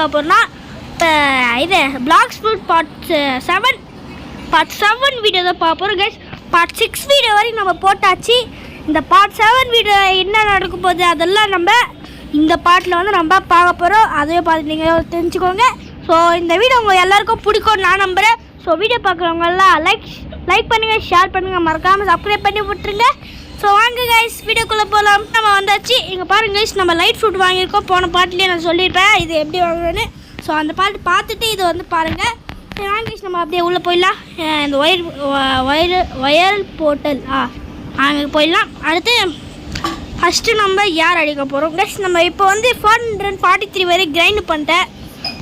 பார்க்க போகிறோம்னா இப்போ இது பிளாக் ஸ்போர்ட் பார்ட் 7 வீடியோ தான் பார்க்க போகிறோம் கைஸ். பார்ட் 6 வீடியோ வரைக்கும் நம்ம போட்டாச்சு. இந்த பார்ட் 7 வீடியோ என்ன நடக்க போகுது அதெல்லாம் நம்ம இந்த பார்ட்டில் வந்து நம்ம பார்க்க போகிறோம். அதையே பார்த்து நீங்கள் தெரிஞ்சுக்கோங்க. ஸோ இந்த வீடியோ உங்கள் எல்லாருக்கும் பிடிக்கும்னு நான் நம்புகிறேன். ஸோ வீடியோ பார்க்குறவங்கெல்லாம் லைக் பண்ணுங்கள், ஷேர் பண்ணுங்கள், மறக்காமல் சப்ஸ்கிரைப் பண்ணி விட்டுருங்க. ஸோ வாங்க கைஸ் வீடியோக்குள்ளே போகலாம். நம்ம வந்தாச்சு. இங்கே பாருங்க கைஸ், நம்ம லைட் ஃப்ரூட் வாங்கியிருக்கோம். போன பாட்டிலே நான் சொல்லியிருப்பேன் இது எப்படி வாங்குறேன்னு. ஸோ அந்த பாட்டு பார்த்துட்டு இது வந்து பாருங்கள். சரி வாங்க கைஸ், நம்ம அப்படியே உள்ளே போயிடலாம். இந்த ஒயர் போர்ட்டல் அங்கே போயிடலாம். அடுத்து ஃபஸ்ட்டு நம்ம யார் அடிக்க போகிறோம் கைஸ். நம்ம இப்போ வந்து 443 வரை கிரைண்ட் பண்ணிட்டேன்.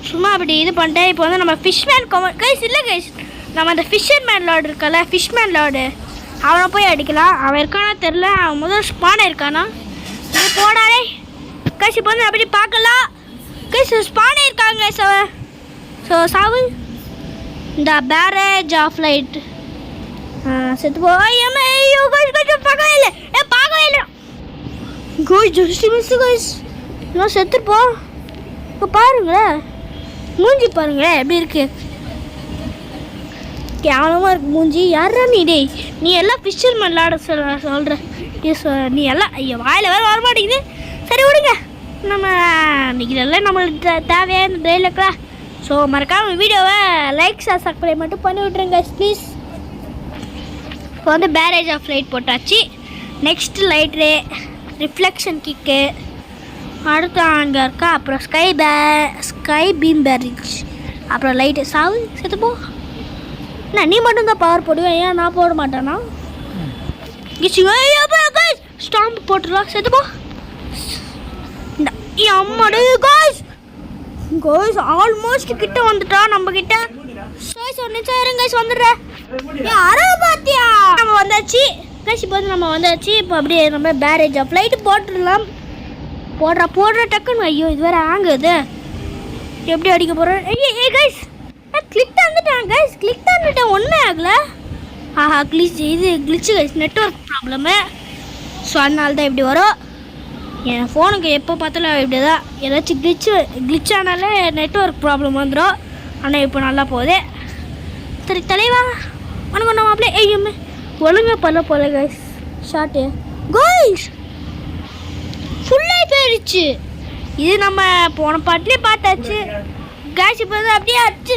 சும்மா அப்படி இது பண்ணிட்டேன். இப்போ வந்து நம்ம ஃபிஷ்மேன் கைஸ் இல்லை கைஸ், நம்ம அந்த ஃபிஷர்மேன் லார்டு இருக்கல, ஃபிஷ்மேன் லார்டு அவனை போய் அடிக்கலாம். அவன் இருக்கானா தெரில. அவன் முதல் ஸ்பான் இருக்கானா இது போடாதே கைஸ். இப்போ வந்து அப்படி பார்க்கலாம் கைஸ், ஸ்பானே இருக்காங்க கைஸ் அவன். ஸோ சாவு இந்த பேரேஜ் ஆஃப் லைட் செத்து போயோ கைஸ். பார்க்கவே இல்லை பார்க்கவே இல்லை கைஸ். ஜஸ்ட் மிஸ் கைஸ், இன்னும் செத்துப்போ. இப்போ பாருங்களேன் மூஞ்சி பாருங்களேன் எப்படி இருக்கு, கேவலமாக இருக்கு மூஞ்சி. யாரா நீ டேய், நீ எல்லாம் ஃபிஷர்மேன் விளாட சொல்கிற நீ எல்லாம் ஐயோ வாயில் வேறு வரமாட்டேங்குது. சரி விடுங்க, நம்ம இன்னைக்கு இதெல்லாம் நம்மளுக்கு தேவையான ட்ரெயிலுக்கா. ஸோ மறக்காமல் வீடியோவை லைக் சப்ஸ்கிரைப் மட்டும் பண்ணி விட்ருங்க ப்ளீஸ். இப்போ வந்து பேரேஜ் ஆஃப் லைட் போட்டாச்சு. நெக்ஸ்ட்டு லைட் ரே, ரிஃப்ளெக்ஷன் கிக்கு, அடுத்து அங்கே இருக்கா. அப்புறம் ஸ்கை பீம் பேரேஜ், அப்புறம் லைட்டு சாவு செத்துப்போ. என்ன நீ மட்டும்தான் பவர் போடுவேன், ஏன் நான் போட மாட்டேன்னா? ஸ்டாம்ப் போட்டுருவா செத்துப்போ. அம்மாடு காய்ஸ் காய்ஸ் ஆல்மோஸ்ட் கிட்ட வந்துட்டா நம்ம கிட்ட. கைஸ் ஒரு நிமிஷம் இருங்க கைஸ், வந்துடுறேன். யாரோ பார்த்தியா நம்ம வந்தாச்சு கைஸ். இப்போ வந்து நம்ம வந்தாச்சு. இப்போ அப்படியே நம்ம பேரேஜ் ஆஃப் லைட்டு போட்டுடலாம். போடுற டக்குன்னு. ஐயோ இது வேறு ஆங்குது, எப்படி அடிக்க போகிறேன். ஏ கைஸ் கிளிக் தந்துட்டேன் கைஸ், கிளிக் தந்துட்டேன் ஒன்றுமே ஆகலை. கிளிச்சு கைஸ், நெட்வொர்க் ப்ராப்ளமு. ஸோ அதனால தான் இப்படி வரும். என் ஃபோனுக்கு எப்போ பார்த்தாலும் இப்படி தான் ஏதாச்சும் கிளிச் ஆனாலே நெட்வொர்க் ப்ராப்ளம் வந்துடும். ஆனால் இப்போ நல்லா போகுது. சரி தலைவா வணக்கம் நம்ம அப்படியே ஐயம்மே ஒழுங்காக பண்ண போல கைஸ். ஷார்ட்டு கைஸ் ஃபுல்லாக போயிடுச்சு. இது நம்ம போன பாட்டிலே பார்த்தாச்சு கைஸ். இப்போ வந்து அப்படியே அடிச்சு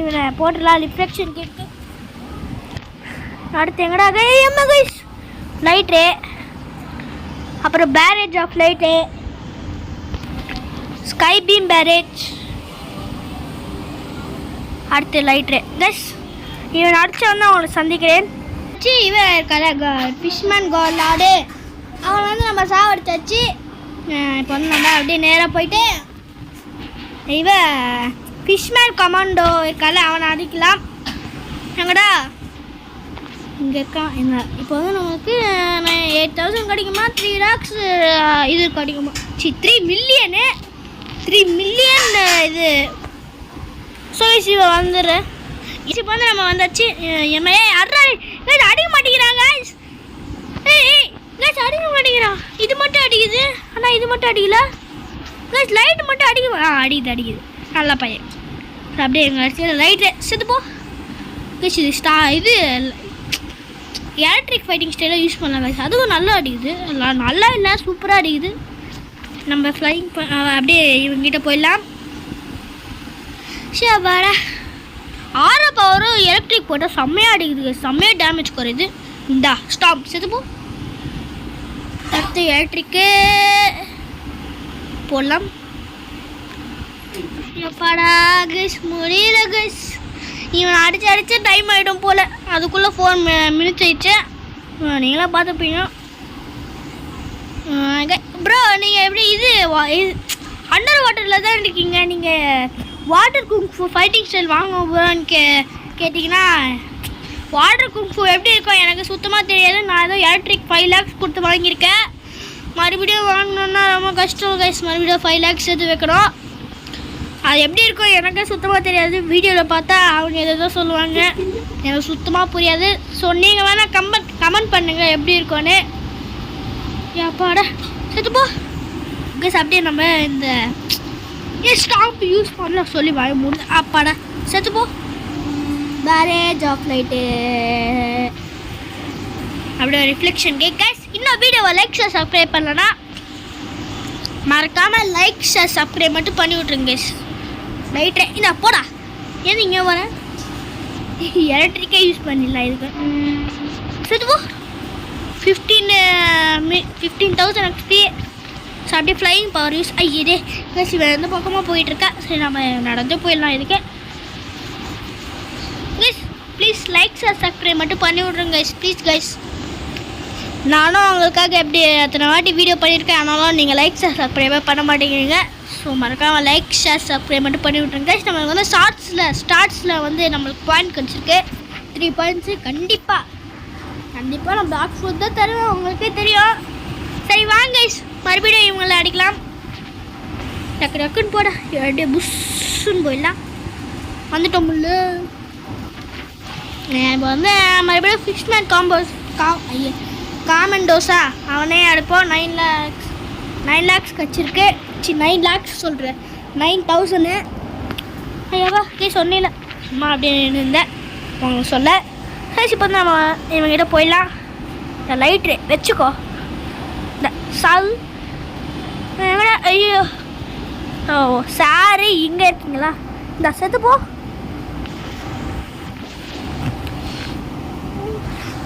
இவனை போட்டுடலாம். ரிஃப்ளெக்ஷன் கேட்டு அடுத்து எங்கடா கையம்மா கைஸ் லைட்டு, அப்புறம் barrage of light, sky beam barrage, அடுத்து லைட்ரு கைஸ். இவன் அடிச்சு வந்து அவங்களை சந்திக்கிறேன். இவன் இருக்கால ஃபிஷ்மேன் லார்டு, அவன் வந்து நம்ம சாவடிச்சாச்சு. இப்போ வந்து நம்ம அப்படியே நேராக போயிட்டு இவன் ஃபிஷ்மேன் கமாண்டோ இருக்கால அவனை அடிக்கலாம். எங்கடா இங்கே இருக்கான். என்ன இப்போ வந்து நமக்கு 8000 கிடைக்குமா, 3 lakhs இது கிடைக்குமா, 3 மில்லியனு இது. ஸோ இவன் வந்துடுறேன். இப்போ வந்து நம்ம வந்தாச்சு. அடிக்க மாட்டேங்கிறாங்க அடிக்க மாட்டேங்கிறான். இது மட்டும் அடிக்குது, ஆனால் இது மட்டும் அடிக்கல லைட்டு மட்டும் அடிக்குது. நல்லா பையன். அப்படியே எங்கள் லைட்டு செத்துப்போ. இது எலக்ட்ரிக் ஃபைட்டிங் ஸ்டைலாக யூஸ் பண்ணலாம் கைஸ். அதுவும் நல்லா அடிக்குது, நல்லா இல்லை சூப்பராக அடிக்குது. நம்ம ஃப்ளைங் அப்படியே இவங்கிட்ட போயிடலாம். ஷேபாடா ஆரோ பவரும் எலக்ட்ரிக் போட்டால் செம்மையாக அடிக்குது, செம்மையாக டேமேஜ் குறையுது. இந்தா ஸ்டாப் செத்துப்போ. அடுத்து எலக்ட்ரிக்கு போடலாம். எப்பாடா கைஸ் முடியல கைஸ். இவன் அடிச்சு டைம் ஆகிடும் போல். அதுக்குள்ளே 4 minutes ஆயிடுச்சு. நீங்களாம் பார்த்துப்பீங்க ப்ரோ. நீங்கள் எப்படி இது அண்டர் வாட்டரில் தான் இருக்கீங்க, நீங்கள் வாட்டர் குங்ஃபு ஃபைட்டிங் ஸ்டைல் வாங்க ப்ரோன்னு கேட்டிங்கன்னா வாட்டர் குங்ஃபு எப்படி இருக்கும் எனக்கு சுத்தமாக தெரியாது. நான் ஏதோ எலக்ட்ரிக் 5 lakhs கொடுத்து வாங்கியிருக்கேன். மறுபடியும் வாங்கணுன்னா ரொம்ப கஷ்டம் கைஸ். மறுபடியும் 5 lakhs எடுத்து வைக்கணும். அது எப்படி இருக்கும் எனக்கு சுத்தமாக தெரியாது. வீடியோவில் பார்த்தா அவங்க எதோ சொல்லுவாங்க, எனக்கு சுத்தமாக புரியாது. ஸோ நீங்கள் வேணால் கமெண்ட் பண்ணுங்கள் எப்படி இருக்கும்னு. ஏப்பாடா செத்துப்போ கைஸ். அப்படியே நம்ம இந்த ஏன் ஸ்டாப் யூஸ் பண்ணல சொல்லி வாய முடியல. அப்பாடா செத்து போ. பேரேஜ் ஆஃப் லைட்டு அப்படியே ரிஃப்ளெக்ஷன் கேக் கைஸ். இன்னும் வீடியோவை லைக் ஷேர் சப்ஸ்கிரைப் பண்ணலன்னா மறக்காமல் லைக் ஷேர் சப்ஸ்கிரைப் மட்டும் பண்ணி விட்ருங்க கைஸ். லைட்ரே இந்த போடா ஏன் இங்கே வரேன். எலக்ட்ரிக்கே யூஸ் பண்ணிடலாம் இதுக்கு. செத்து போ. 15,000 XP. ஸோ அப்படியே ஃப்ளையிங் பவர் யூஸ். ஐயே கைஸ் இவன் எந்த பக்கமாக போயிட்டுருக்கா. சரி நம்ம நடந்து போயிடலாம் இதுக்கு. Guys please like share subscribe மட்டும் பண்ணி விட்ருங்க கைஸ் ப்ளீஸ் கைஸ். நானும் அவங்களுக்காக எப்படி அத்தனை வாட்டி வீடியோ பண்ணியிருக்கேன். ஆனாலும் நீங்கள் லைக் ஷேர் சப்ஸ்கிரைபே பண்ண மாட்டேங்கிறீங்க. ஸோ மறக்காமல் லைக் ஷேர் சப்ஸ்கிரைப் மட்டும் பண்ணி விட்ருங்க கைஸ். நம்மளுக்கு வந்து ஸ்டார்ட்ஸில் வந்து நம்மளுக்கு பாயிண்ட் கிடச்சிருக்கு 3 பாயிண்ட்ஸு. கண்டிப்பாக நான் பிளாக் ஃபுட் தான் தருவேன், உங்களுக்கே தெரியும். சரி வாங்க கைஸ் மறுபடியும் இவங்களை அடிக்கலாம். டக்கு டக்குன்னு போட அப்படியே புஷ்ஷுன்னு போயிடலாம். வந்துட்டோம் முள்ள. இப்போ வந்து மறுபடியும் ஃபிஷ்மேன் காமெண்டோஸா அவனே அடிப்போம். 9 lakhs கச்சிருக்கு. 9 lakhs சொல்கிறேன் 9,000. ஐயாவா கே சொன்னில சும்மா அப்படியே இருந்தேன் உங்களுக்கு சொல்ல. சரி இப்போ வந்து நம்ம இவங்ககிட்ட போயிடலாம். இந்த லைட்ரு வச்சுக்கோ. இந்த சால் ஐயோ ஓ சாரு இங்கே இருக்கீங்களா. இந்த செத்து போ.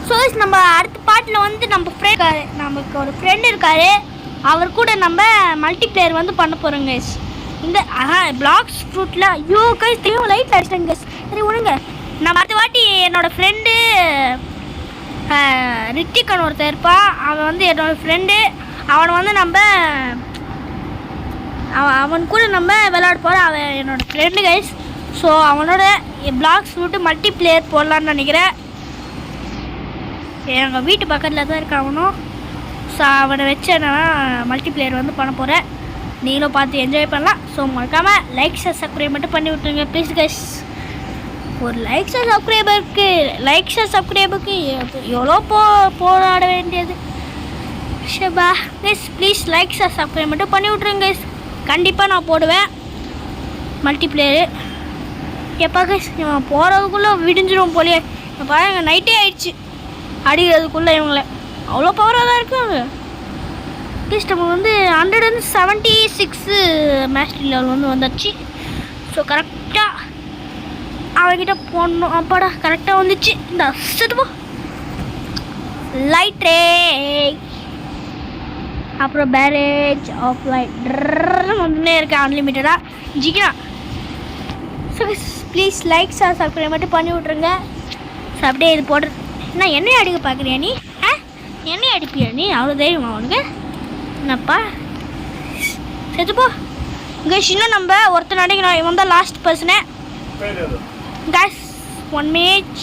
ஸோ நம்ம அடுத்த பாட்டில் வந்து நமக்கு ஒரு ஃப்ரெண்டு இருக்கார். அவர் கூட நம்ம மல்டிப்ளேயர் வந்து பண்ண போகிறோங்க கைஸ். இந்த பிளாக்ஸ் ஃப்ரூட்டில் ஐயோ கைஸ் தெரியும் லைட் அடிச்சிட்டேங்க கைஸ். சரி விடுங்க. நம்ம அடுத்த வாட்டி என்னோடய ஃப்ரெண்டு ரித்திகன் ஒருத்தர் இருப்பான். அவன் வந்து என்னோடய ஃப்ரெண்டு. அவனை வந்து அவன் கூட நம்ம விளையாட போகிறோம். அவன் என்னோடய ஃப்ரெண்டு கைஸ். ஸோ அவனோட பிளாக்ஸ் ஃப்ரூட்டு மல்டிப்ளேயர் போடலான்னு நினைக்கிறேன். எங்கள் வீட்டு பக்கத்தில் தான் இருக்க அவனும். ஸோ அவனை வச்சு நான் மல்டிப்ளேயர் வந்து பண்ண போகிறேன். நீங்களும் பார்த்து என்ஜாய் பண்ணலாம். ஸோ மறக்காமல் லைக் ஷேர் சப்ஸ்கிரைப் மட்டும் பண்ணி விட்டுருங்க ப்ளீஸ் கைஸ். ஒரு லைக் ஷேர் சப்ஸ்கிரைபருக்கு எவ்வளோ போராட வேண்டியது. ஷபா guys please like share subscribe மட்டும் பண்ணி விட்ருங்க கைஸ். கண்டிப்பாக நான் போடுவேன் மல்டிப்ளேயரு. எப்போ கைஸ் இவன் போகிறதுக்குள்ளே விடிஞ்சிடும் போலியே. இப்போ பாருங்க நைட்டே ஆயிடுச்சு அடிக்கிறதுக்குள்ளே. இவங்கள அவ்வளோ பவராக தான் இருக்காங்க கைஸ். நம்ம வந்து 176 மேஸ்டரி லெவல் வந்து வந்துடுச்சு. ஸோ கரெக்டாக அவகிட்ட போடணும். அப்பாடா கரெக்டாக வந்துச்சு. இந்த செத்துப்போ லைட் ரே அப்புறம் பேரேஜ் ஆஃப் லைட் வந்துனே இருக்கேன் அன்லிமிட்டடாக ஜிக்கினா. So please like share subscribe மட்டும் பண்ணி விட்ருங்க. ஸோ அப்படியே இது போட்டு நான் என்னையை அடிக்க பார்க்குறியா நீ? என்னையை அடிப்பியா நீ? அவ்வளோ தைரியமா உனக்கு? என்னப்பா செத்துப்போ கைஸ். இன்னும் நம்ம ஒருத்தர் அடிக்கணும். இவன் தான் லாஸ்ட் பர்சனே கைஸ். 1 minute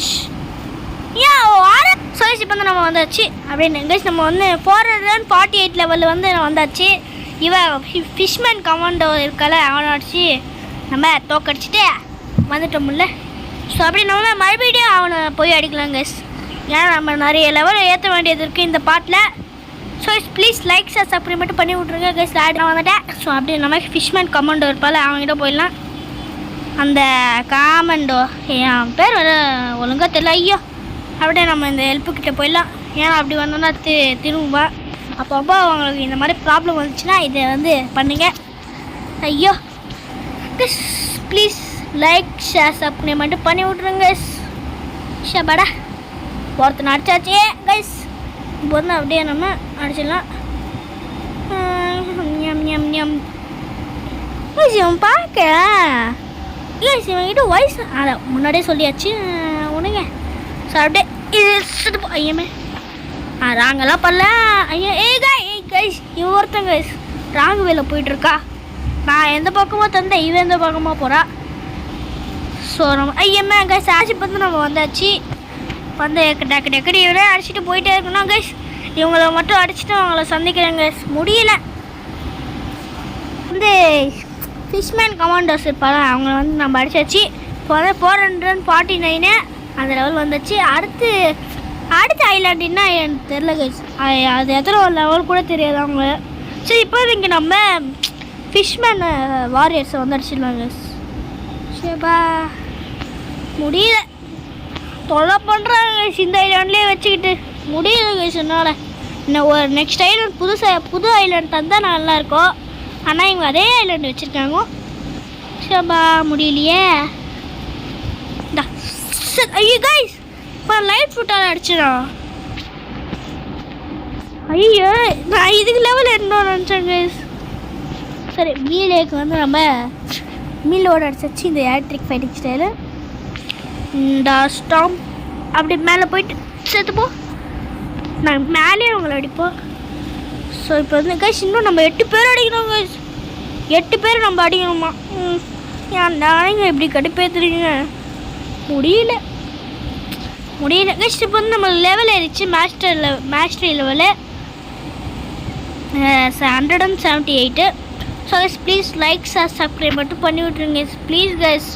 Soyuz. இப்போ வந்து நம்ம வந்தாச்சு அப்படின்னு கைஸ். நம்ம வந்து 448 லெவலில் வந்து வந்தாச்சு. இவன் ஃபிஷ்மேன் கமாண்டோ இருக்கால அவனை அடிச்சு நம்ம தோக்கடிச்சிட்டு வந்துட்டோம்ல. ஸோ அப்படி நம்ம மறுபடியும் அவனை போய் அடிக்கலாம் கைஸ். ஏன்னா நம்ம நிறைய லெவல் ஏற்ற வேண்டியது இருக்குது இந்த பாட்டில். So please like share subscribe மட்டும் பண்ணி விட்ருங்க கைஸ். நான் வந்துட்டேன். ஸோ அப்படி நம்ம ஃபிஷ்மேன் கமாண்டோ இருப்பால அவங்ககிட்ட போயிடலாம். அந்த காமெண்டோ என் பேர் வர ஒழுங்காக தெரியல. ஐயோ அப்படியே நம்ம இந்த ஹெல்ப்புக்கிட்ட போயிடலாம். ஏன்னா அப்படி வந்தோன்னா திரும்ப அப்பப்போ அவங்களுக்கு இந்த மாதிரி ப்ராப்ளம் வந்துச்சுன்னா இதை வந்து பண்ணுங்க. ஐயோ ப்ளீஸ் லைக் ஷேர் சப்ஸ்கிரைப் மட்டும் பண்ணி விட்ருங்க கைஸ். ஷபாடா ஒருத்தனை அடிச்சாச்சே கைஸ். இப்போ வந்து அப்படியே நம்ம அடிச்சிடலாம். இவன் பார்க்க கைஸ் இவன்கிட்ட வயசு அதை முன்னாடியே சொல்லியாச்சு உனங்க. ஸோ அப்படியே இது ஐயமே ராங்கெல்லாம் பண்ணல. ஐயா கைஸ் இவன் ஒருத்தன் கைஸ் ராங்கு வேலை போயிட்டுருக்கா. நான் எந்த பக்கமாக தந்தேன் இவன் எந்த பக்கமாக போகிறா. ஸோ நம்ம ஐயம்மே கைஸ் ஆட்சி பார்த்து நம்ம வந்தாச்சு. வந்து டக்கு டக்குனு இவரே அடிச்சுட்டு போயிட்டே இருக்கணும் கைஸ். இவங்கள மட்டும் அடிச்சுட்டு அவங்கள சந்திக்கிறேன் கைஸ். முடியல. வந்து ஃபிஷ்மேன் கமாண்டோஸ் இருப்பாங்க அவங்கள வந்து நம்ம அடிச்சாச்சு. இப்போ வந்து 449 அந்த லெவல் வந்துச்சு. அடுத்த ஐலாண்டுன்னா எனக்கு தெரில கைஸ். அது எத்தனை ஒரு லெவல் கூட தெரியாது அவங்க. சரி இப்போ இங்கே நம்ம ஃபிஷ்மேன் வாரியர்ஸை வந்து அடிச்சிடலாங்க. சரிப்பா முடியல, தொலை பண்ணுறாங்க இந்த ஐலாண்ட்லேயே வச்சுக்கிட்டு முடியல கைஸ் என்னால். இன்னும் ஒரு நெக்ஸ்ட் ஐலாண்ட் புது ஐலாண்ட் தந்தால் நல்லாயிருக்கும். ஆனால் இவங்க அதே ஐலாண்டு வச்சுருக்காங்க. சரிப்பா முடியலையே. ஐயோ கைஸ் இப்போ லைட் ஃபுட்டால் அடிச்சிடும். ஐயோ நான் இதுக்கு லெவல் என்ன நினச்சேன் கைஸ். சரி மீலேக்கு வந்து நம்ம மீலோட அடிச்சாச்சு இந்த எலக்ட்ரிக் ஃபைட்டிங் ஸ்டைலு. இந்த ஸ்டாம் அப்படி மேலே போயிட்டு சேர்த்துப்போம், நாங்கள் மேலேயே அவங்கள அடிப்போம். ஸோ இப்போ வந்து கைஸ் இன்னும் நம்ம 8 பேர் அடிக்கணும் கைஸ். 8 பேர் நம்ம அடிக்கணுமா? ஏன் நானேங்க இப்படி கடுப்பேற்றுறீங்க? முடியல கைஸ். இப்போ வந்து நம்ம லெவல் ஆயிடுச்சு mastery level 178. So guys please like subscribe மட்டும் பண்ணி விட்ருங்க ப்ளீஸ் கைஸ்.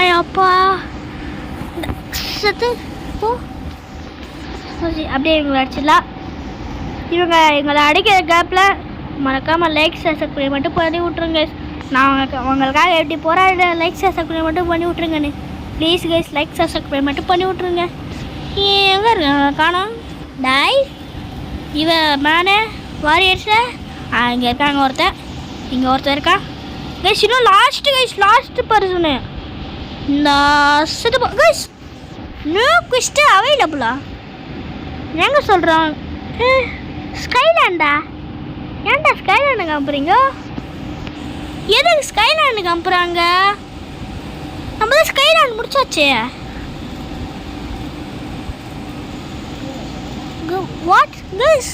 ஐயாப்பா சத்து போ. அப்படியே இவங்களை அடிச்சிடலாம். இவங்க எங்களை அடிக்கிற கேப்பில் மறக்காமல் லைக் சப்ஸ்கிரைப் மட்டும் பண்ணி விட்ருங்க. நான் உங்களுக்காக எப்படி போராட லைக் சப்ஸ்கிரைப் மட்டும் பண்ணி விட்ருங்கண்ணே ப்ளீஸ் கைஸ். லைக் சப்ஸ்கிரைப் மட்டும் பண்ணி விட்ருங்க. எங்கே இருக்காங்க காணோம் டாய். இவன் மேனே வாரியர்ஸை இங்கே இருக்காங்க ஒருத்தன், இங்கே ஒருத்தன் இருக்கான் கைஸ். இன்னும் லாஸ்ட்டு பர்சனு இந்த சுத்தப்போ கைஸ். நியூ குவிஸ்ட்டு அவைலபிளா எங்க சொல்கிறோம்? ஸ்கைலேண்டா? ஏன்டா ஸ்கைலேண்டு காமிப்புறீங்க? எதுக்கு ஸ்கைலேண்டு காமிப்புறாங்க? நம்ம தான் ஸ்கைலேண்ட் முடிச்சாச்சே. வாட் கைஸ்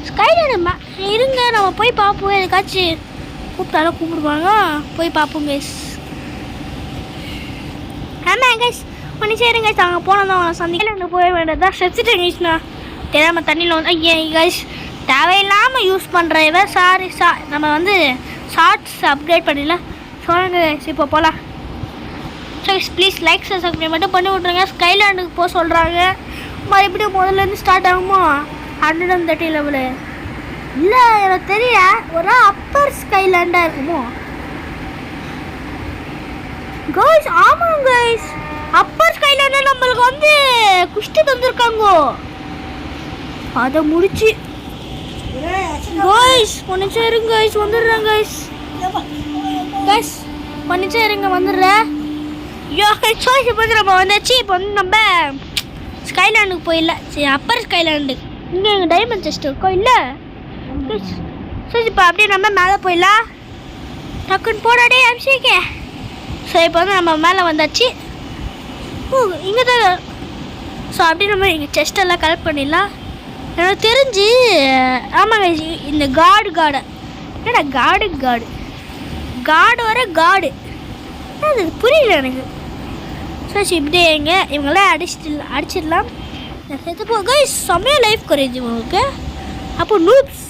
ஸ்கைலேண்டு இருங்க நம்ம போய் பார்ப்போம். எதுக்காச்சும் கூப்பிட்டாலும் கூப்பிடுவாங்க, போய் பார்ப்போம் கைஸ். ஆமாம் கைஸ் பண்ணி சரிங்க கைஸ். அங்கே போனோம் தான் சந்திக்கல போய வேண்டியதான் செத்துட்டேன் கைஸ்ண்ணா தெரியாமல் தண்ணியில் வந்து. ஐயா கைஸ் தேவையில்லாமல் யூஸ் பண்ணுற இவன் சாரி நம்ம வந்து ஷார்ட்ஸ் அப்டேட் பண்ணிடலாம் சொல்லுங்க கைஸ். இப்போ போகலாம். ஸோ ப்ளீஸ் லைக் சப்ஸ்கிரைப் மட்டும் பண்ணி விட்ருங்க. ஸ்கைலேண்டுக்கு போக சொல்கிறாங்க. மறுபடியும் முதல்லேருந்து ஸ்டார்ட் ஆகுமோ 130 லெவலு? இல்லை எனக்கு தெரியல, ஒரு அப்பர் ஸ்கைலேண்டாக இருக்குமோ கைஸ். ஆமாம் கைஸ் அப்பர் ஸ்கைலேண்ட் நம்மளுக்கு வந்து குஷ்டி தந்துருக்காங்க. அதை முடிச்சு கைஸ் பண்ணிச்சே இருங்க கைஸ் வந்துடுறேன் கைஸ். பண்ணிச்சே இருங்க வந்துடுறேன். ஐயோ சாய்ஸ் இப்போ வந்து நம்ம வந்தாச்சு. இப்போ வந்து நம்ம ஸ்கைலேண்டுக்கு போயிடலாம். சரி அப்பர் ஸ்கைலேண்டு இங்கே எங்கள் டைமண்ட் செஸ்ட் இருக்கோம் இல்லை கைஸ். சரி இப்போ அப்படியே நம்ம மேலே போயிடலாம். டக்குன்னு போடாடே அபிஷேகே. ஸோ இப்போ வந்து நம்ம மேலே வந்தாச்சு. இங்கே தான். ஸோ அப்படியே நம்ம எங்கள் செஸ்டெல்லாம் கலெக்ட் பண்ணிடலாம். எனக்கு தெரிஞ்சு ஆமாங்க இந்த காடு என்னடா காடு வர காடு அது புரியல எனக்கு. ஸோ இப்படியே எங்க இவங்களாம் அடிச்சிடலாம். செத்து போக செம்மையாக லைஃப் குறைஞ்சி உங்களுக்கு. அப்போ நூப்ஸ்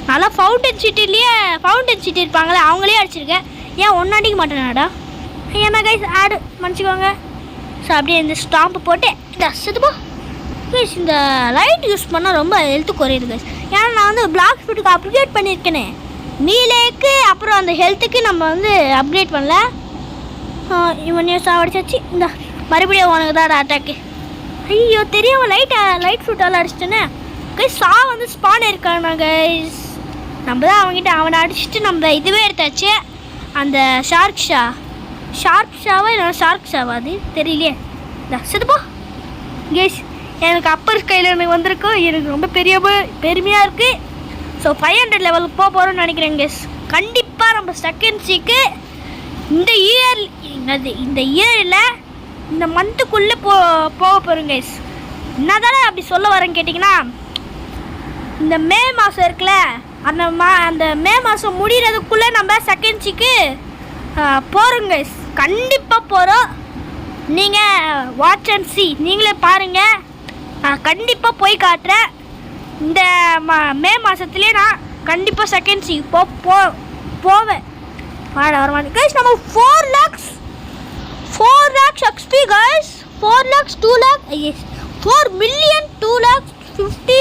நல்லா ஃபவுண்டன் சிட்டி இருப்பாங்களே அவங்களே அடிச்சிருக்கேன். ஏன் ஒன்று அடிக்க மாட்டேனாடா? ஏன்னா கைஸ் ஆடு மன்னிச்சிக்கோங்க. ஸோ அப்படியே இந்த ஸ்டாம்பு போட்டு செத்துப்போ கைஸ். இந்த லைட் யூஸ் பண்ணால் ரொம்ப ஹெல்த்து குறையுது கைஸ். ஏன்னா நான் வந்து பிளாக் ஸ்பீட்டுக்கு அப்கிரேட் பண்ணியிருக்கேனே மீலேக்கு. அப்புறம் அந்த ஹெல்த்துக்கு நம்ம வந்து அப்கிரேட் பண்ணல. இவன் சாவடிச்சாச்சு. இந்த மறுபடியும் உனக்கு தான் அட்டாக்கு. ஐயோ தெரியாமல் லைட் ஃப்ரூட்டால் அடிச்சிட்டேனே கைஸ். வந்து ஸ்பான் இருக்கானா கைஸ். நம்ம தான் அவனை அடிச்சுட்டு நம்ம இதுவே எடுத்தாச்சு. அந்த ஷார்ப் ஷாவா இல்லை ஷார்க் ஷாவா அது தெரியலையே. செத்துப்போ கைஸ். எனக்கு அப்பர் ஸ்கையில் எனக்கு வந்திருக்கும். எனக்கு ரொம்ப பெருமையாக இருக்குது. ஸோ 500 லெவலுக்கு போக போகிறோம்னு நினைக்கிறேன் கைஸ். கண்டிப்பாக நம்ம செகண்ட் சீக்கு இந்த இயரில் இந்த மந்த்துக்குள்ளே போக போகிறோம் கைஸ். என்ன தானே அப்படி சொல்ல வரேன்னு கேட்டிங்கன்னா, இந்த மே மாதம் இருக்குல்ல அந்த மே மாதம் முடிகிறதுக்குள்ளே நம்ம செகண்ட் சீக்கு போகிறோம் கைஸ். கண்டிப்பாக போகிறோம். நீங்கள் வாட்ச் அண்ட் சி நீங்களே பாருங்கள். நான் கண்டிப்பாக போய் காட்டுறேன். இந்த மே மாதத்துலேயே நான் கண்டிப்பாக செகண்ட் சி போவேன். வர கைஸ் நம்ம 4 lakhs XP guys. 4 lakhs 2 lakh 4 million 2 lakhs 50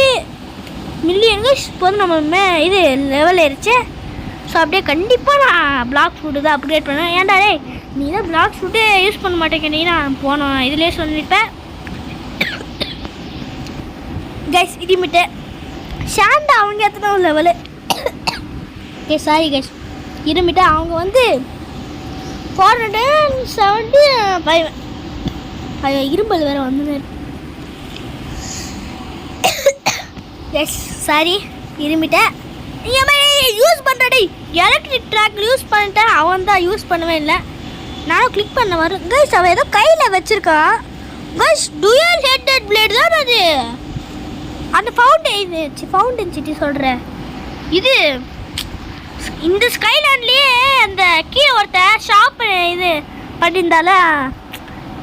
million guys. இப்போ வந்து நம்ம இது லெவல் ஏறிச்சு. ஸோ அப்படியே கண்டிப்பாக நான் பிளாக் ஃபுட்டு தான் அப்கிரேட் பண்ணுவேன். ஏன்டா டே நீ தான் பிளாக் ஃபுட்டே யூஸ் பண்ண மாட்டேங்க, நான் போனோம் இதுலேயே சொல்லியிருப்பேன் கைஸ். இடிமிட்டு ஷாண்டா அவங்க எத்தனை லெவலு சாரி கைஸ். இருமிட்டு அவங்க வந்து 475. அது இரும்பல் வேறு வந்து எஸ் சாரி இருமிட்டேன். யூஸ் பண்ணுறடி எலக்ட்ரிக் ட்ராக் யூஸ் பண்ணிட்டேன். அவன் தான் யூஸ் பண்ணவே இல்லை. நானும் கிளிக் பண்ண வரும் கைஸ். அவன் ஏதோ கையில் வச்சுருக்கான் கைஸ். டூயல் ஹெட்டட் பிளேட் தான் அது. அந்த ஃபவுண்டன் சிட்டி சொல்கிறேன். இது இந்த ஸ்கைலாண்ட்லேயே அந்த கீழே ஒருத்த ஷாப் இது பண்ணியிருந்தால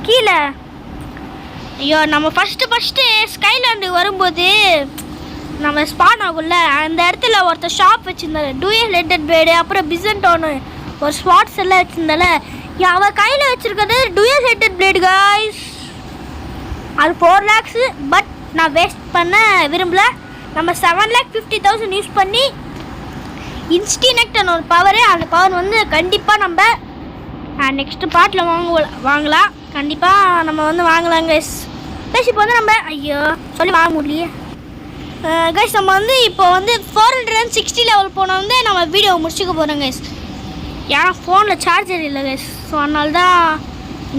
கீழே. ஐயோ நம்ம ஃபஸ்ட்டு ஸ்கைலாண்டு வரும்போது நம்ம ஸ்பான் ஆகும்ல, அந்த இடத்துல ஒருத்தர் ஷாப் வச்சுருந்தாரு. டூயல் ஹெட்டட் பிளேடு அப்புறம் பிசன்டோன்னு ஒரு ஸ்பாட்ஸ் எல்லாம் வச்சுருந்தால. அவன் கையில் வச்சுருக்கிறது டூயல் ஹெட்டட் பிளேடு கைஸ். அது 4 lakhs. பட் நான் வேஸ்ட் பண்ண விரும்பல. நம்ம 7,50,000 யூஸ் பண்ணி இன்ஸ்டினெக்ட்னு ஒரு பவரு, அந்த பவர் வந்து கண்டிப்பாக நம்ம நெக்ஸ்ட் பார்ட்டில் வாங்கலாம். கண்டிப்பாக நம்ம வந்து வாங்கலாம் கைஸ். கைஸ் இப்போ வந்து நம்ம ஐயோ சொல்லி வாங்க முடியலையே கைஸ். நம்ம வந்து இப்போ வந்து 460 லெவல் போனால் வந்து நம்ம வீடியோ முடிச்சுக்க போகிறோம் கைஸ். ஏன்னா ஃபோனில் சார்ஜர் இல்லை கைஸ். ஸோ அதனால தான்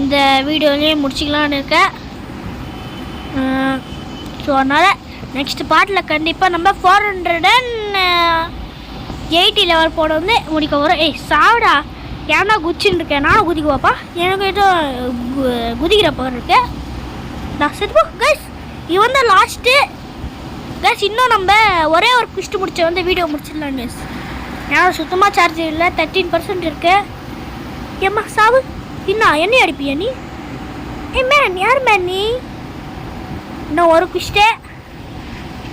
இந்த வீடியோலேயே முடிச்சிக்கலான்னு இருக்கேன். ஸோ அதனால் நெக்ஸ்ட் பார்ட்டில் கண்டிப்பாக நம்ம 480 லெவல் போட வந்து முடிக்க போகிறோம். சாவிடா ஏன்னா குச்சின்னு இருக்கேன். நானும் குதிக்குவாப்பா. எனக்கு ஏதோ குதிக்கிற பவர் இருக்கு. நான் செத்துப்போ கைஸ். இவன் தான் லாஸ்ட்டு கைஸ். இன்னும் நம்ம ஒரே ஒரு குஸ்ட்டு முடிச்ச வந்து வீடியோ முடிச்சிடலாம் கைஸ். ஏன்னா சுத்தமாக சார்ஜ் இல்லை, 13% இருக்கு. ஏம்மா சாவு இன்னும் என்ன அடிப்பியா நீ? மேன் யார் மேன் நீ? இன்னும் ஒரு குஸ்ட்டே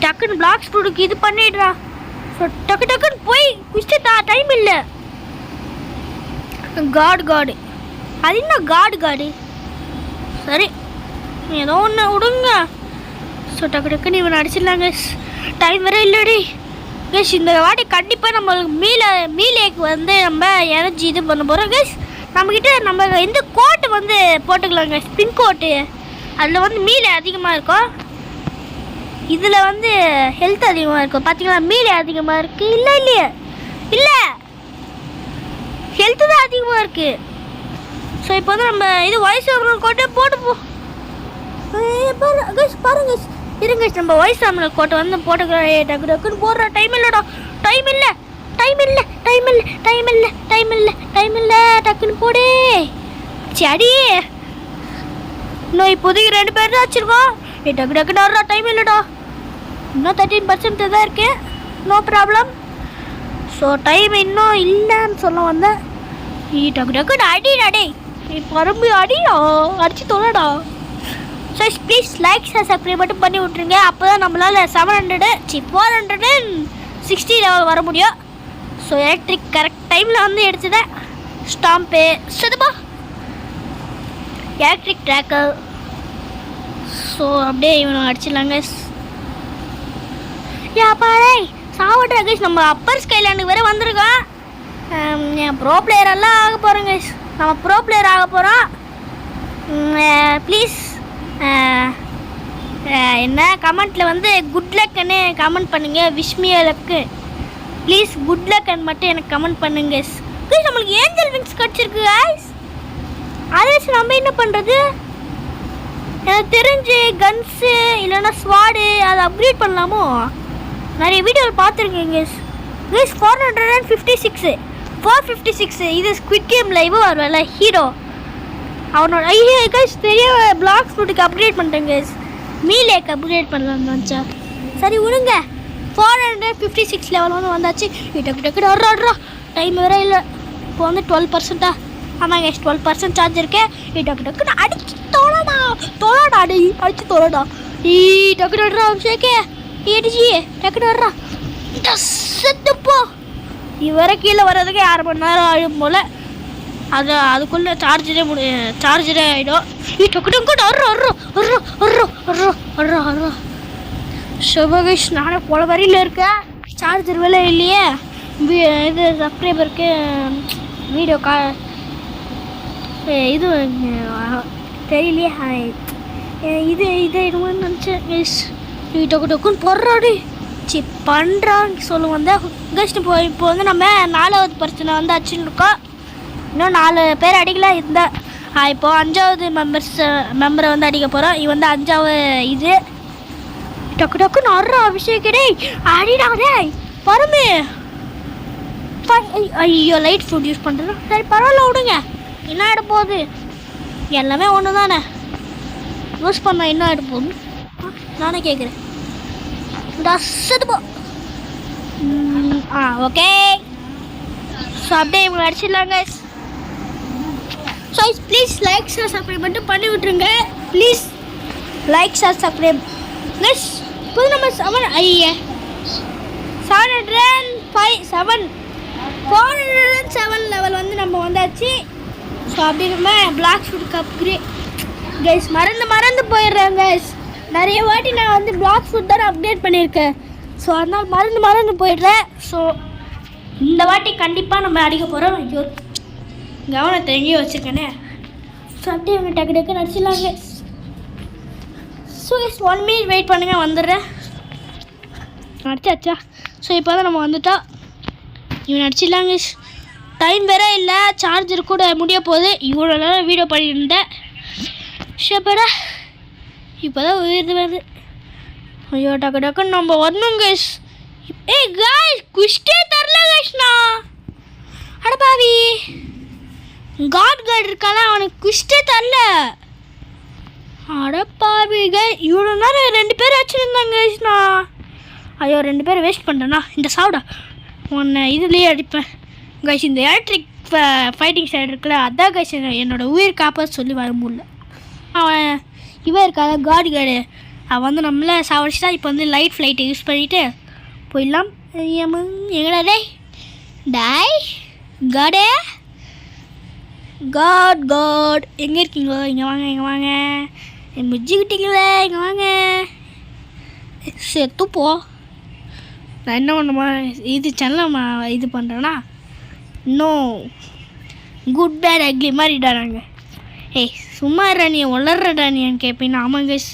டக்குன்னு பிளாக் ஸ்டூடுக்கு இது பண்ணிடுறா. ஸோ டக்குன்னு போய் குஸ்ட்டு டைம் இல்லை. காடு அது இன்னும் காடு சரி ஏதோ ஒன்று விடுங்க. ஸோ டக்குன்னு இவன் அடிச்சிடலாங்க. டைம் வேறு இல்லடி கேஷ். இந்த வாட்டி கண்டிப்பாக நம்மளுக்கு மீலேக்கு வந்து நம்ம எனர்ஜி இது பண்ண போகிறோம் கேஷ். நம்மக்கிட்ட நம்ம இந்த கோட்டு வந்து போட்டுக்கலாங்க, ஸ்பின் கோட்டு. அதில் வந்து மீலை அதிகமாக இருக்கும், இதில் வந்து ஹெல்த் அதிகமாக இருக்கும். பார்த்தீங்களா மீலை அதிகமாக இருக்குது. இல்லை ஹெல்த்து தான் அதிகமாக இருக்குது. ஸோ இப்போ வந்து நம்ம இது வயசு கோட்டை போட்டுப்போம். பாருங்க இருங்க நம்ம வயசு நம்மளுக்கு கோட்டை வந்து போட்டுக்கிறோம். டக்குன்னு போடுற டைம் இல்லை டக்குன்னு போடு சடி. இன்னும் இப்போதைக்கு 2 பேர் தான் வச்சுருக்கோம். டக்குன்னு வர்ற டைம் இல்லைடா. இன்னும் 13% தான் இருக்கு. No problem. ஸோ டைம் இன்னும் இல்லைன்னு சொல்ல வந்தேன். டக்குன்னு அடிடாடே பரம்பு அடிச்சு தொலைடா. ஸோ ப்ளீஸ் லைக் சப்ஸ்கிரைப் மட்டும் பண்ணி விட்ருங்க. அப்போ தான் நம்மளால் 460 லெவல் வர முடியும். ஸோ எலக்ட்ரிக் கரெக்ட் டைமில் வந்து எடுத்துட்டேன். ஸ்டாம்பு சுத்தமா எலக்ட்ரிக் ட்ராக்கர். ஸோ அப்படியே இவனை அடிச்சிடலாங்க. பாரு சாவட்ற கைஸ். நம்ம அப்பர் ஸ்கைலாண்டுக்கு வேறு வந்திருக்கோம். ப்ரோ பிளேயரெல்லாம் ஆக போகிறோம் கைஸ். நம்ம ப்ரோ பிளேயர் ஆக போகிறோம். ப்ளீஸ் என்ன கமெண்ட்டில் வந்து குட் லக்குன்னு கமெண்ட் பண்ணுங்கள். விஷ்மிய லக்கு ப்ளீஸ் குட் லக்குன்னு மட்டும் எனக்கு கமெண்ட் பண்ணுங்க கைஸ். நம்மளுக்கு ஏஞ்சல் விங்ஸ் கிடச்சிருக்கு கைஸ். அதை வச்சு நம்ம என்ன பண்ணுறது? எனக்கு தெரிஞ்சு கன்ஸு இல்லைன்னா ஸ்வாடு அதை அப்கிரேட் பண்ணலாமோ? நிறைய வீடியோவில் பார்த்துருக்கேன் கைஸ். 456 இது ஸ்குவிட் கேமில் இவன் வருவான்ல ஹீரோ, அவனோட கைஸ் பெரிய பிளாக் ஃபுட்டுக்கு அப்கிரேட் பண்ணிட்டேன் கைஸ். மீலேக்கு அப்கிரேட் பண்ணலான்னு வச்சா சரி விடுங்க. 456 லெவல் வந்து வந்தாச்சு. டக்கு வர்றா டைம் வேற இல்லை. இப்போ வந்து 12%. ஆமாம் கைஸ் 12% சார்ஜ் இருக்கேன். டக்குன்னு அடிச்சு தொலைடா அடிச்சு தொலைடா. டக்குன்னு வர்றா அபிஷேக்கே அடிச்சு டக்குன்னு வர்றா செத்துப்போ. இவரை கீழே வர்றதுக்கு 1/2 மணி நேரம் ஆகும் போல். அதுக்குள்ளே சார்ஜரே ஆகிடும். டக்கு சுபகேஷ் நானே போல வரையில் இருக்கேன். சார்ஜர் வேலை இல்லையே. இது சப்ஸ்கிரைபருக்கு வீடியோ இது தெரியலையே. இது என்னமோன்னு நினச்சேன் கைஸ். டொக்கு டொக்குன்னு போடுறாடி சி பண்ணுறான்னு சொல்லுவோம். கைஸ் இப்போ வந்து நம்ம 4வது பிரச்சனை வந்து அடிச்சுன்னு இருக்கோம். இன்னும் 4 பேர் அடிக்கல இருந்தால் இப்போது 5வது மெம்பரை வந்து அடிக்க போகிறோம். இது வந்து 5வது இது. டக்கு டக்குன்னு ஆடுறா அபிஷேகடே அடிடாதே பரமே. ஐயோ லைட் ஃபுட் யூஸ் பண்ணுறேன். சரி பரவாயில்ல விடுங்க. என்ன ஆகிட போகுது? எல்லாமே ஒன்று தானே. யூஸ் பண்ண என்ன ஆகிட போகுது நானே கேட்குறேன். டஸ்ஸது போ. ஓகே. ஸோ அப்படியே இவங்க அடிச்சிடலாங்க. So please like share subscribe மட்டும் பண்ணி விட்ருங்க please. Like share subscribe please. புது நம்பர் 7 407 லெவல் வந்து நம்ம வந்தாச்சு. ஸோ அப்படி நம்ம பிளாக் ஃபுட் அப்கிரேட் கைஸ் மறந்து போயிடுறேன் கைஸ். நிறைய வாட்டி நான் வந்து பிளாக் ஃபுட் தான் அப்டேட் பண்ணியிருக்கேன். ஸோ அதனால் மறந்து போயிடுறேன். ஸோ இந்த வாட்டி கண்டிப்பாக நம்ம அடிக்க போகிறோம். ஐயோ கவனத்தை எங்கேயோ வச்சுருக்கேனே. ஸோ அப்படியே அவங்க டக்கு டக்கு நடிச்சிடலாங்க. ஸோ 1 minute வெயிட் பண்ணுங்கள் வந்துடுறேன். நடிச்சாச்சா? ஸோ இப்போ தான் நம்ம வந்துட்டோம். இவன் நடிச்சிடலாங்க. டைம் வேற இல்லை. சார்ஜர் கூட முடிய போகுது. இவ்வளோ நேரம் வீடியோ பண்ணியிருந்தேன். ஷப்படா இப்போ தான் வருது. ஐயோ டக்கு டக்குன்னு நம்ம வரணும் கைஸ். காய்ஸ் குஷ்டே தரல கைஸ்ண்ணா. அடப்பாவி காட் இருக்கான அவனுக்கு குஷ்டே தரல. அடப்பாவிக இவ்வளோ நேரம் 2 பேர் வச்சுருந்தாங்க கைஸ்ண்ணா. ஐயோ 2 பேர் வேஸ்ட் பண்ணுறேண்ணா. இந்த சாப்பிடா உன்னை இதுலேயே அடிப்பேன் கைஸ். இந்த எலக்ட்ரிக் ஃபைட்டிங் சைடு இருக்குல்ல அதான் கைஸ் என்னோட உயிர் காப்பாற்ற சொல்லி வர முடியல. அவன் இவன் இருக்காத காடு அவன் வந்து நம்மளை சாவடிச்சுட்டா. இப்போ வந்து லைட் ஃப்ளைட்டை யூஸ் பண்ணிவிட்டு போயிடலாம். எங்கடா டாய் காடே காட் எங்கே இருக்கீங்களோ? இங்கே வாங்க முஜிக்கிட்டீங்களே இங்கே வாங்க. செத்துப்போ. நான் என்ன பண்ணுமா இது சேனலை இது பண்ணுறேன்னா இன்னும் குட் பேட் அக்லி மாதிரிடா நாங்கள். சும்மா நீ வளர்றடா நீன்னு கேட்பீங்க. ஆமாம் கைஸ்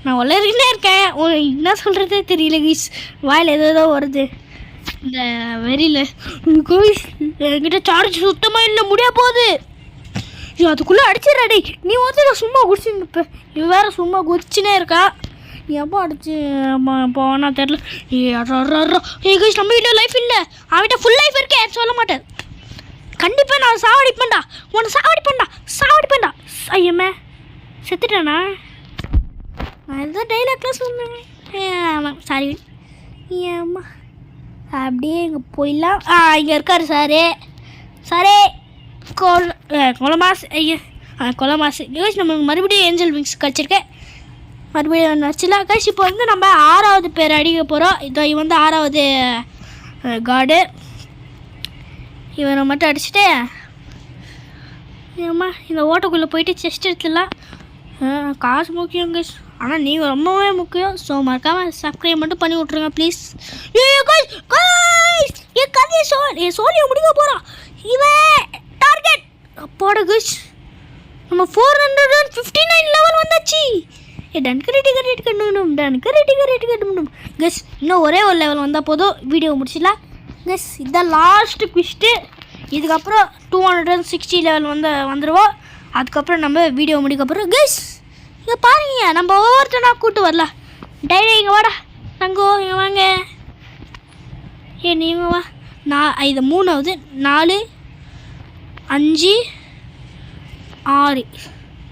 நான் வளர்கிட்டே இருக்கேன். என்ன சொல்கிறதே தெரியல கைஸ். வாயில் ஏதோ வருது இந்த வெறியில். கைஸ் என்கிட்ட சார்ஜ் சுத்தமாக இல்லை முடிய போகுது. அதுக்குள்ளே அடிச்சிடறாடி. நீ வந்து நான் சும்மா குடிச்சுன்னு இருப்பேன். இவன் வேறு சும்மா குதிச்சுனே இருக்கா. நீ எப்போ அடிச்சு போனா தெரில. கைஸ் நம்ம வீட்டில் லைஃப் இல்லை. அவன்கிட்ட ஃபுல் லைஃப் இருக்கே சொல்ல மாட்டேன். கண்டிப்பாக நான் சாவடிப்பேன்டா. உன்னை சாவடிப்பேன்டா. ஐயம்மே செத்துட்டேண்ணா. நான் எதோ டைலாக்லாம் சொன்னேன். ஆமாம் சாரி. ஏம்மா அப்படியே இங்கே போயிடலாம். இங்கே இருக்கார் சாரே கொலமாஸ். ஐயா கொலமாஸ் கைஸ். நம்ம மறுபடியும் ஏஞ்சல் விங்ஸ் கழிச்சிருக்கேன். மறுபடியும் நடிச்சிடலாம் கைஸ். இப்போ வந்து நம்ம 6வது பேர் அடிக்க போகிறோம். இவன் வந்து 6வது காடு. இவனை மட்டும் அடிச்சுட்டு ஏம்மா இந்த ஓட்டக்குள்ளே போயிட்டு செஸ்ட் எடுத்துடலாம். காசு முக்கியம் கைஸ். ஆனால் நீங்கள் ரொம்பவே முக்கியம். ஸோ மறக்காமல் சப்ஸ்கிரைப் மட்டும் பண்ணி விட்ருங்க ப்ளீஸ். என் கதையை சோழியை முடிக்க போகிறான் இவன். டார்கெட் அப்போட கைஸ் நம்ம 459 லெவல் வந்தாச்சு. டன்க்கு ரெடி கட்டணும் கைஸ். இன்னும் ஒரே ஒரு லெவல் வந்தால் போதும் வீடியோ முடிச்சிடலாம் கைஸ். இதுதான் லாஸ்ட்டு குவிஸ்ட்டு. இதுக்கப்புறம் 260 லெவல் வந்துடுவோம். அதுக்கப்புறம் நம்ம வீடியோ முடிக்க போகிறோம் கைஸ். இங்கே பாருங்க நம்ம ஒவ்வொருத்தனா கூட்டு வரலாம். டைரி இங்கே வாடா தங்கோ இங்கே வாங்க. நீங்கள் வா. இது 3வது 4 5 6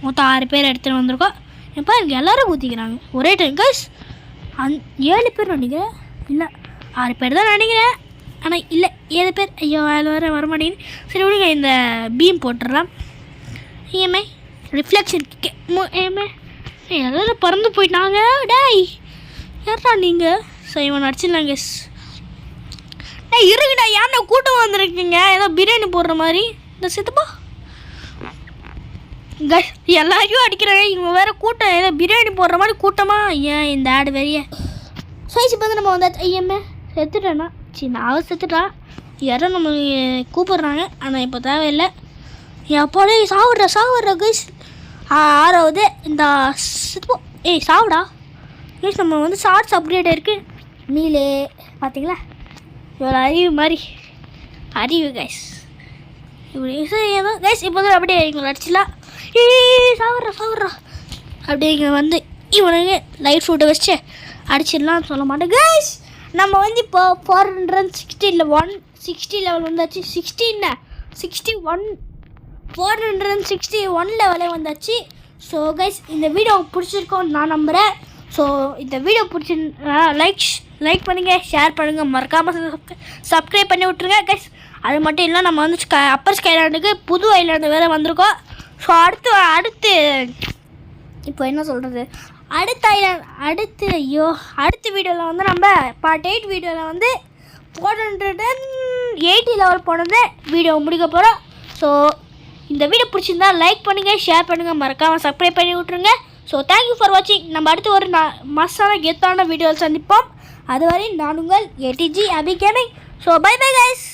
மொத்தம் 6 பேர் எடுத்துகிட்டு வந்திருக்கோம். எப்போ இங்கே எல்லோரும் ஊற்றிக்கிறாங்க ஒரே டைம் கைஸ். 7 பேர் நினைக்கிறேன். இல்லை 6 பேர் தான் நினைக்கிறேன். ஆனால் இல்லை 7 பேர். ஐயோ வேறு வர மாட்டேங்குது. சரி விடுங்க இந்த பீம் போட்டுடலாம். ஏமே ரிஃப்ளெக்ஷன் ஏமே எல்லோரும் பறந்து போயிட்டாங்க. டேய் யாரா நீங்கள்? ஸோ இவன் நடிச்சிடலாம் கைஸ். இருக்குடா யாருன்னா கூட்டம் வந்துருக்கீங்க ஏதோ பிரியாணி போடுற மாதிரி. இந்த சித்தப்பா எல்லாரையும் அடிக்கிறாங்க. இவங்க வேறு கூட்டம் ஏதோ பிரியாணி போடுற மாதிரி கூட்டமாக. ஏன் இந்த ஆடு வெறிய கைஸ் இப்போ வந்து நம்ம வந்தாச்சு. ஐயம்மே செத்துட்டேன்னா நான் செத்துட்டான். யாரும் நம்ம கூப்பிட்றாங்க, ஆனால் இப்போ தேவையில்லை. எப்போடே சாப்பிட்ற கைஸ். 6வது இந்த சாப்பிடா கைஸ். நம்ம வந்து ஷார்ட்ஸ் அப்டேட் இருக்குது. நீலே பார்த்தீங்களா இவ்வளோ அறிவு கைஸ். இப்படி ஏதோ கைஸ் இப்போ வந்து அப்படியே இவங்களை அடிச்சிடலாம். சாப்பிட்றா அப்படியே இங்கே வந்து இவனுக்கு லைட் ஃபுட்டை வச்சு அடிச்சிடலாம் சொல்ல மாட்டேன் கைஸ். நம்ம வந்து இப்போ 460 இல்லை 160 லெவல் வந்தாச்சு. 461 லெவலே வந்தாச்சு. ஸோ கைஸ் இந்த வீடியோ பிடிச்சிருக்கோன்னு நான் நம்புகிறேன். ஸோ இந்த வீடியோ பிடிச்சிருந்தா லைக் பண்ணுங்கள், ஷேர் பண்ணுங்கள், மறக்காமல் சப்ஸ்கிரைப் பண்ணி விட்ருங்க கைஸ். அது மட்டும் இல்லை நம்ம வந்து அப்பர் ஸ்கைலாண்டுக்கு புது ஐலாண்டு வேறு வந்திருக்கோம். ஸோ அடுத்து இப்போ என்ன சொல்கிறது, அடுத்த வீடியோவில் வந்து நம்ம பார்ட் 8 வீடியோவில் வந்து 480 லெவல் போனது வீடியோ முடிக்க போகிறோம். ஸோ இந்த வீடியோ பிடிச்சிருந்தா லைக் பண்ணுங்கள், ஷேர் பண்ணுங்கள், மறக்காமல் சப்ஸ்கிரைப் பண்ணி விட்ருங்க. ஸோ தேங்க்யூ ஃபார் வாட்சிங். நம்ம அடுத்து ஒரு மஸ்தான கெத்தான வீடியோவில் சந்திப்போம். அதுவரை நான் உங்கள் ATG அபி கேமிங். So bye guys.